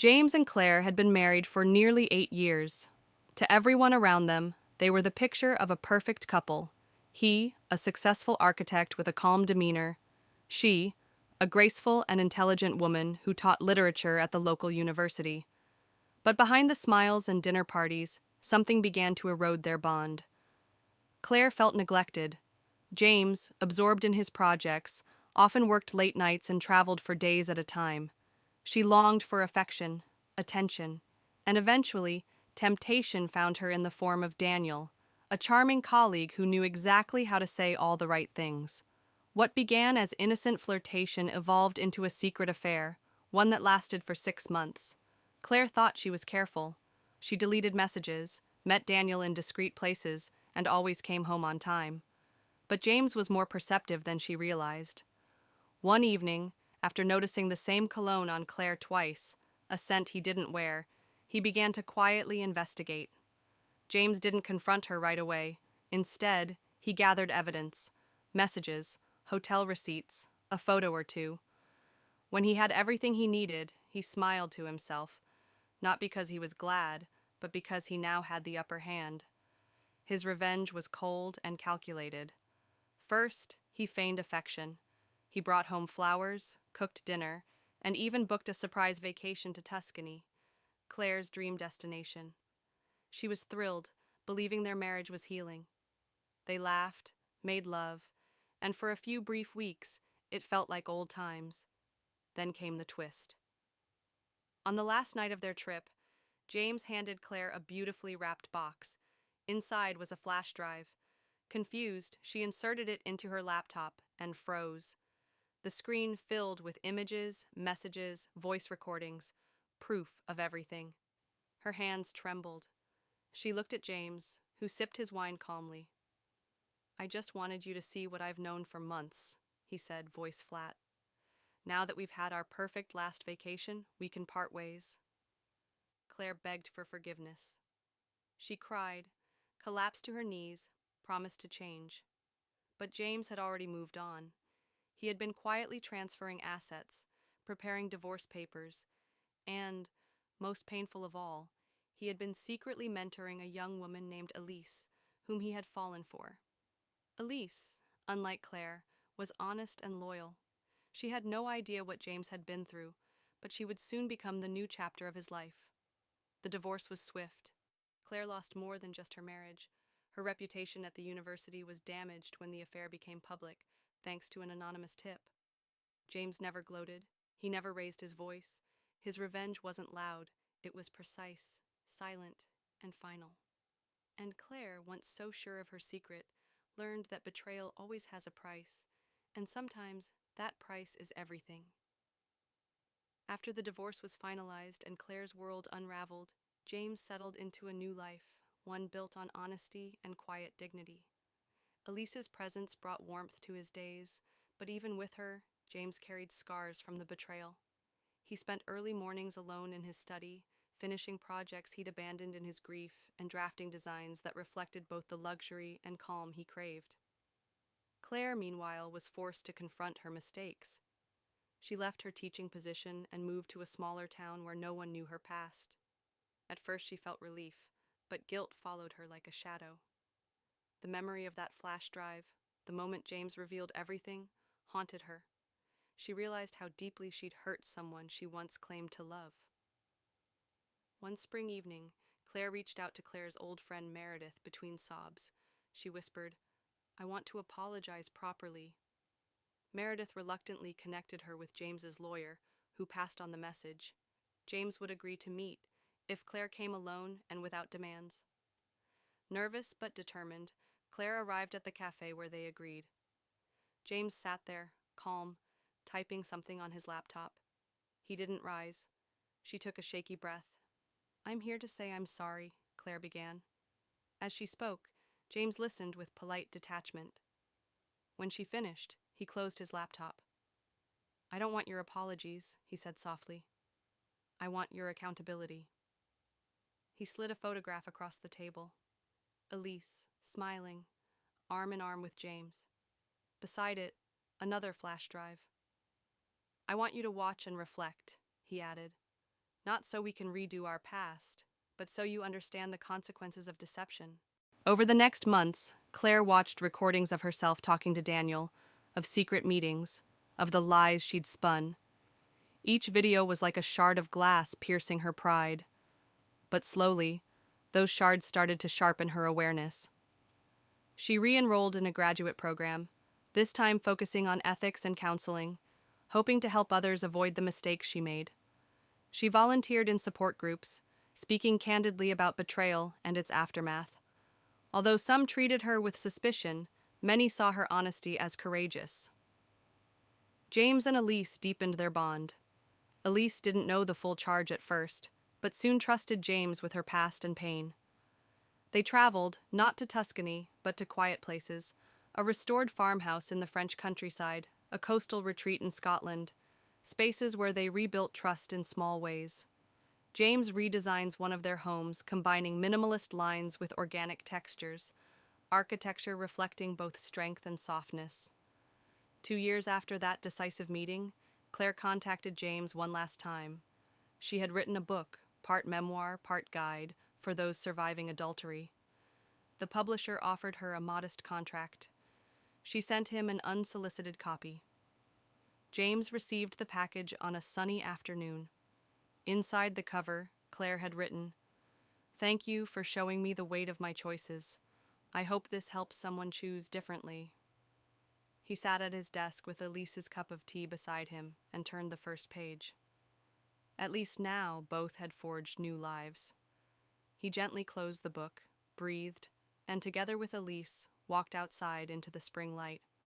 James and Claire had been married for nearly 8 years. To everyone around them, they were the picture of a perfect couple. He, a successful architect with a calm demeanor. She, a graceful and intelligent woman who taught literature at the local university. But behind the smiles and dinner parties, something began to erode their bond. Claire felt neglected. James, absorbed in his projects, often worked late nights and traveled for days at a time. She longed for affection, attention, and eventually, temptation found her in the form of Daniel, a charming colleague who knew exactly how to say all the right things. What began as innocent flirtation evolved into a secret affair, one that lasted for 6 months. Claire thought she was careful. She deleted messages, met Daniel in discreet places, and always came home on time. But James was more perceptive than she realized. One evening, after noticing the same cologne on Claire twice, a scent he didn't wear, he began to quietly investigate. James didn't confront her right away. Instead, he gathered evidence, messages, hotel receipts, a photo or two. When he had everything he needed, he smiled to himself, not because he was glad, but because he now had the upper hand. His revenge was cold and calculated. First, he feigned affection. He brought home flowers, cooked dinner, and even booked a surprise vacation to Tuscany, Claire's dream destination. She was thrilled, believing their marriage was healing. They laughed, made love, and for a few brief weeks, it felt like old times. Then came the twist. On the last night of their trip, James handed Claire a beautifully wrapped box. Inside was a flash drive. Confused, she inserted it into her laptop and froze. The screen filled with images, messages, voice recordings, proof of everything. Her hands trembled. She looked at James, who sipped his wine calmly. "I just wanted you to see what I've known for months," he said, voice flat. "Now that we've had our perfect last vacation, we can part ways." Claire begged for forgiveness. She cried, collapsed to her knees, promised to change. But James had already moved on. He had been quietly transferring assets, preparing divorce papers, and, most painful of all, he had been secretly mentoring a young woman named Elise, whom he had fallen for. Elise, unlike Claire, was honest and loyal. She had no idea what James had been through, but she would soon become the new chapter of his life. The divorce was swift. Claire lost more than just her marriage. Her reputation at the university was damaged when the affair became public, thanks to an anonymous tip. James never gloated. He never raised his voice. His revenge wasn't loud. It was precise, silent, and final. And Claire, once so sure of her secret, learned that betrayal always has a price, and sometimes that price is everything. After the divorce was finalized and Claire's world unraveled, James settled into a new life, one built on honesty and quiet dignity. Elise's presence brought warmth to his days, but even with her, James carried scars from the betrayal. He spent early mornings alone in his study, finishing projects he'd abandoned in his grief and drafting designs that reflected both the luxury and calm he craved. Claire, meanwhile, was forced to confront her mistakes. She left her teaching position and moved to a smaller town where no one knew her past. At first she felt relief, but guilt followed her like a shadow. The memory of that flash drive, the moment James revealed everything, haunted her. She realized how deeply she'd hurt someone she once claimed to love. One spring evening, Claire reached out to Claire's old friend Meredith between sobs. She whispered, "I want to apologize properly." Meredith reluctantly connected her with James's lawyer, who passed on the message. James would agree to meet, if Claire came alone and without demands. Nervous but determined, Claire arrived at the cafe where they agreed. James sat there, calm, typing something on his laptop. He didn't rise. She took a shaky breath. "I'm here to say I'm sorry," Claire began. As she spoke, James listened with polite detachment. When she finished, he closed his laptop. "I don't want your apologies," he said softly. "I want your accountability." He slid a photograph across the table. Elise, smiling, arm in arm with James. Beside it, another flash drive. "I want you to watch and reflect," he added. not so we can redo our past, but so you understand the consequences of deception. Over the next months, Claire watched recordings of herself talking to Daniel, of secret meetings, of the lies she'd spun. Each video was like a shard of glass piercing her pride. But slowly, those shards started to sharpen her awareness. She re-enrolled in a graduate program, this time focusing on ethics and counseling, hoping to help others avoid the mistakes she made. She volunteered in support groups, speaking candidly about betrayal and its aftermath. Although some treated her with suspicion, many saw her honesty as courageous. James and Elise deepened their bond. Elise didn't know the full charge at first, but soon trusted James with her past and pain. They traveled, not to Tuscany, but to quiet places, a restored farmhouse in the French countryside, a coastal retreat in Scotland, spaces where they rebuilt trust in small ways. James redesigns one of their homes, combining minimalist lines with organic textures, architecture reflecting both strength and softness. 2 years after that decisive meeting, Claire contacted James one last time. She had written a book, part memoir, part guide, for those surviving adultery. The publisher offered her a modest contract. She sent him an unsolicited copy. James received the package on a sunny afternoon. Inside the cover, Claire had written, "Thank you for showing me the weight of my choices. I hope this helps someone choose differently." He sat at his desk with Elise's cup of tea beside him and turned the first page. At least now both had forged new lives. He gently closed the book, breathed, and together with Elise, walked outside into the spring light.